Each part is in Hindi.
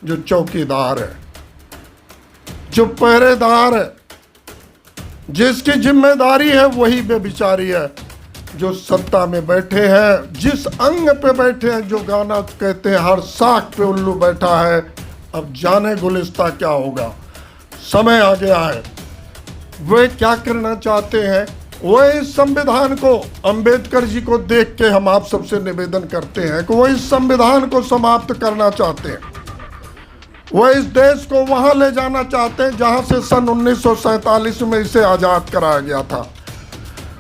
जो चौकीदार है, जो पहरेदार है, जिसकी जिम्मेदारी है वही बेबिचारी है। जो सत्ता में बैठे हैं, जिस अंग पे बैठे हैं, जो गाना कहते हैं हर साख पे उल्लू बैठा है, अब जाने गुलिस्ता क्या होगा। समय आ गया है। वे क्या करना चाहते हैं, वो इस संविधान को, अंबेडकर जी को देख के हम आप सबसे निवेदन करते हैं कि वो इस संविधान को समाप्त करना चाहते हैं। वो इस देश को वहां ले जाना चाहते हैं जहां से सन 1947 में इसे आजाद कराया गया था।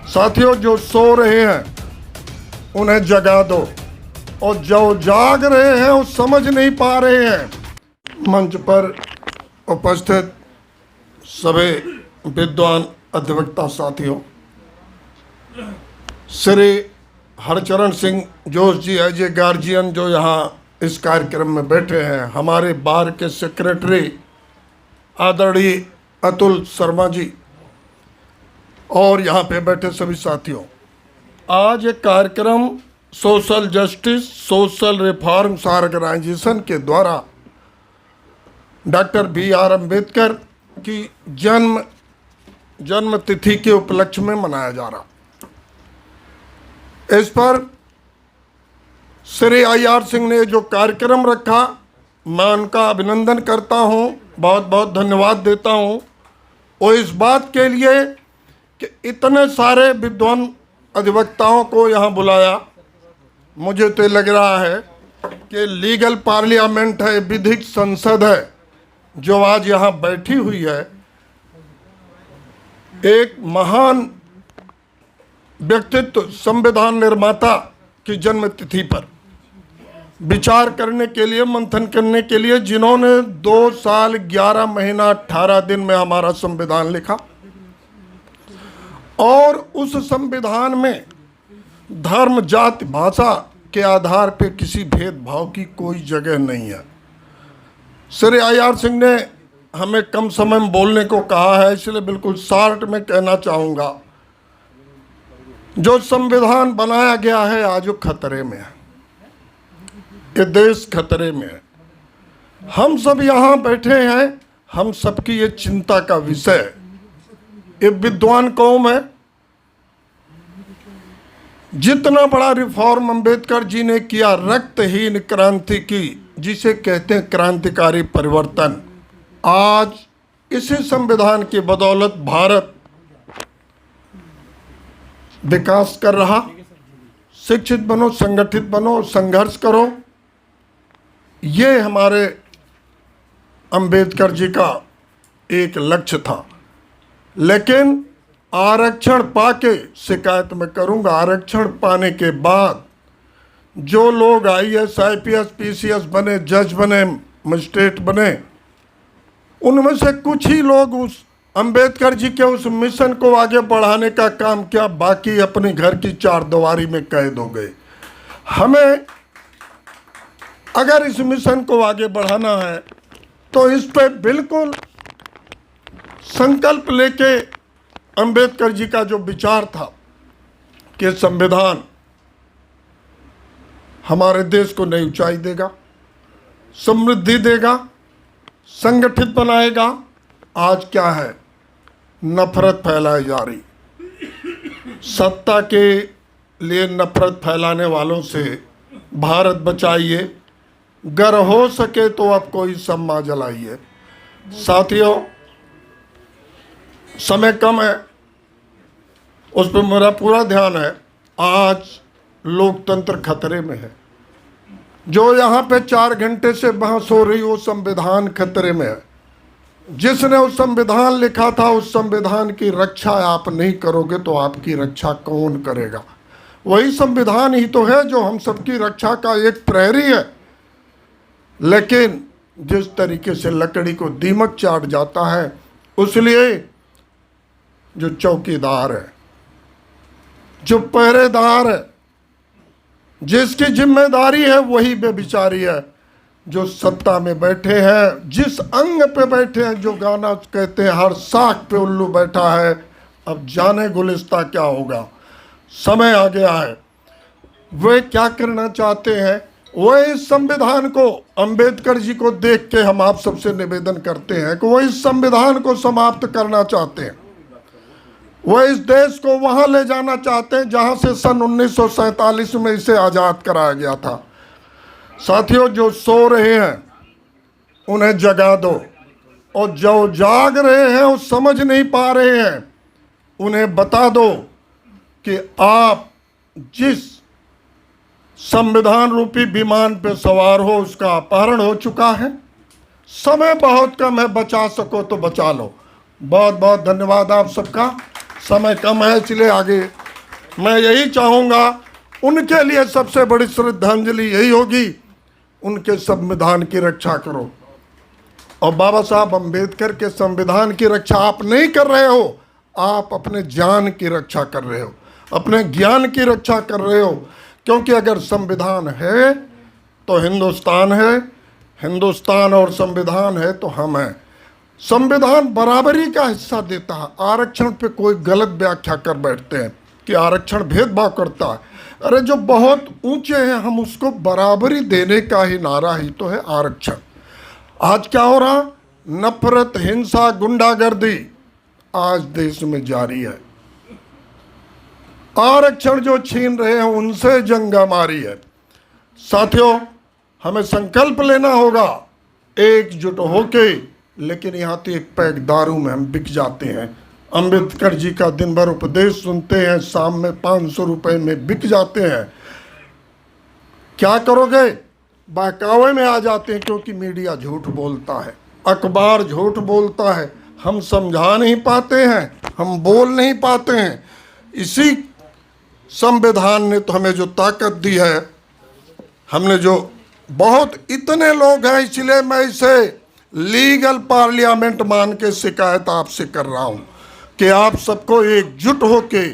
साथियों, जो सो रहे हैं उन्हें जगा दो, और जो जाग रहे हैं वो समझ नहीं पा रहे हैं। मंच पर उपस्थित सभी विद्वान अधिवक्ता साथियों, श्री हरचरण सिंह जोश जी एज ए गार्जियन जो यहाँ इस कार्यक्रम में बैठे हैं, हमारे बार के सेक्रेटरी आदरणीय अतुल शर्मा जी, और यहाँ पे बैठे सभी साथियों, आज एक कार्यक्रम social justice social reforms organization के द्वारा डॉक्टर BR अम्बेडकर की जन्म तिथि के उपलक्ष्य में मनाया जा रहा। इस पर श्री IR सिंह ने जो कार्यक्रम रखा, मैं उनका अभिनंदन करता हूं, बहुत बहुत धन्यवाद देता हूं। और इस बात के लिए कि इतने सारे विद्वान अधिवक्ताओं को यहाँ बुलाया, मुझे तो लग रहा है कि लीगल पार्लियामेंट है, विधिक संसद है जो आज यहाँ बैठी हुई है। एक महान व्यक्तित्व, संविधान निर्माता की जन्म तिथि पर विचार करने के लिए, मंथन करने के लिए, जिन्होंने 2 साल 11 महीना 18 दिन में हमारा संविधान लिखा, और उस संविधान में धर्म जाति भाषा के आधार पर किसी भेदभाव की कोई जगह नहीं है। श्री IR सिंह ने हमें कम समय में बोलने को कहा है, इसलिए बिल्कुल शॉर्ट में कहना चाहूँगा, जो संविधान बनाया गया है आज वो खतरे में है, ये देश खतरे में है। हम सब यहाँ बैठे हैं, हम सबकी ये चिंता का विषय है। ये विद्वान कौम है, जितना बड़ा रिफॉर्म अंबेडकर जी ने किया, रक्तहीन क्रांति की, जिसे कहते हैं क्रांतिकारी परिवर्तन, आज इसी संविधान की बदौलत भारत विकास कर रहा। शिक्षित बनो, संगठित बनो, संघर्ष करो, ये हमारे अंबेडकर जी का एक लक्ष्य था। लेकिन आरक्षण पाके, शिकायत में करूंगा, आरक्षण पाने के बाद जो लोग IAS IPS PCS बने, जज बने, मजिस्ट्रेट बने, उनमें से कुछ ही लोग उस अंबेडकर जी के उस मिशन को आगे बढ़ाने का काम किया, बाकी अपने घर की चारदीवारी में कैद हो गए। हमें अगर इस मिशन को आगे बढ़ाना है तो इस पे बिल्कुल संकल्प लेके अंबेडकर जी का जो विचार था कि संविधान हमारे देश को नई ऊंचाई देगा, समृद्धि देगा, संगठित बनाएगा, आज क्या है, नफरत फैलाई जा रही। सत्ता के लिए नफरत फैलाने वालों से भारत बचाइए, गर हो सके तो आप कोई सम्मा जलाइए। साथियों, समय कम है, उस पर मेरा पूरा ध्यान है। आज लोकतंत्र खतरे में है। जो यहाँ पे 4 घंटे से बहस हो रही, वो संविधान खतरे में है। जिसने उस संविधान लिखा था, उस संविधान की रक्षा आप नहीं करोगे तो आपकी रक्षा कौन करेगा? वही संविधान ही तो है जो हम सबकी रक्षा का एक प्रहरी है। लेकिन जिस तरीके से लकड़ी को दीमक चाट जाता है, उसलिए जो चौकीदार है, जो पहरेदार है, जिसकी जिम्मेदारी है वही बेबिचारी है। जो सत्ता में बैठे हैं, जिस अंग पे बैठे हैं, जो गाना कहते हैं हर साख पे उल्लू बैठा है, अब जाने गुलिस्ता क्या होगा। समय आ गया है। वे क्या करना चाहते हैं, वह इस संविधान को, अंबेडकर जी को देख के हम आप सबसे निवेदन करते हैं कि वो इस संविधान को समाप्त करना चाहते हैं। वह इस देश को वहां ले जाना चाहते हैं जहां से सन 1947 में इसे आज़ाद कराया गया था। साथियों, जो सो रहे हैं उन्हें जगा दो, और जो जाग रहे हैं वो समझ नहीं पा रहे हैं, उन्हें बता दो कि आप जिस संविधान रूपी विमान पे सवार हो उसका अपहरण हो चुका है। समय बहुत कम है, बचा सको तो बचा लो। बहुत बहुत धन्यवाद आप सबका। समय कम है इसलिए आगे मैं यही चाहूँगा, उनके लिए सबसे बड़ी श्रद्धांजलि यही होगी, उनके संविधान की रक्षा करो। और बाबा साहब अम्बेडकर के संविधान की रक्षा आप नहीं कर रहे हो, आप अपने जान की रक्षा कर रहे हो, अपने ज्ञान की रक्षा कर रहे हो। क्योंकि अगर संविधान है तो हिंदुस्तान है, हिंदुस्तान और संविधान है तो हम हैं। संविधान बराबरी का हिस्सा देता है। आरक्षण पे कोई गलत व्याख्या कर बैठते हैं कि आरक्षण भेदभाव करता है। अरे जो बहुत ऊंचे हैं हम उसको बराबरी देने का ही नारा ही तो है आरक्षण। आज क्या हो रहा? नफरत, हिंसा, गुंडागर्दी आज देश में जारी है। आरक्षण जो छीन रहे हैं उनसे जंगमारी है। साथियों, हमें संकल्प लेना होगा एकजुट होके, लेकिन यहाँ तो एक पैक दारू में हम बिक जाते हैं। अंबेडकर जी का दिन भर उपदेश सुनते हैं, शाम में 500 रुपए में बिक जाते हैं। क्या करोगे? बहकावे में आ जाते हैं, क्योंकि मीडिया झूठ बोलता है, अखबार झूठ बोलता है। हम समझा नहीं पाते हैं, हम बोल नहीं पाते हैं। इसी संविधान ने तो हमें जो ताकत दी है, हमने जो बहुत इतने लोग हैं, इसलिए मैं इसे लीगल पार्लियामेंट मान के शिकायत आपसे कर रहा हूं कि आप सबको एकजुट होके,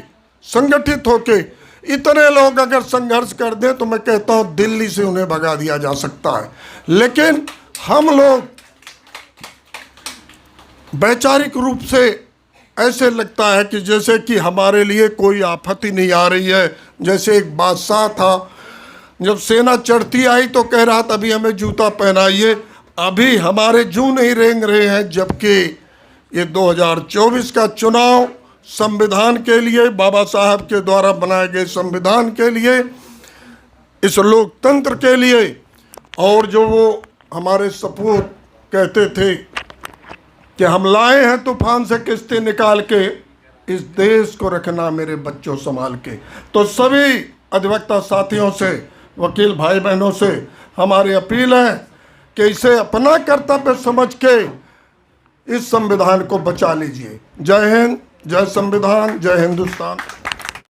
संगठित होके, इतने लोग अगर संघर्ष कर दें तो मैं कहता हूं दिल्ली से उन्हें भगा दिया जा सकता है। लेकिन हम लोग वैचारिक रूप से ऐसे लगता है कि जैसे कि हमारे लिए कोई आफत ही नहीं आ रही है। जैसे एक बादशाह था, जब सेना चढ़ती आई तो कह रहा था अभी हमें जूता पहनाइए, अभी हमारे जू नहीं रेंग रहे हैं। जबकि ये 2024 का चुनाव संविधान के लिए, बाबा साहब के द्वारा बनाए गए संविधान के लिए, इस लोकतंत्र के लिए, और जो वो हमारे सपूत कहते थे कि हम लाए हैं तूफान से किस्ती निकाल के, इस देश को रखना मेरे बच्चों संभाल के। तो सभी अधिवक्ता साथियों से, वकील भाई बहनों से हमारी अपील है कि इसे अपना कर्तव्य समझ के इस संविधान को बचा लीजिए। जय हिंद, जय संविधान, जय हिंदुस्तान।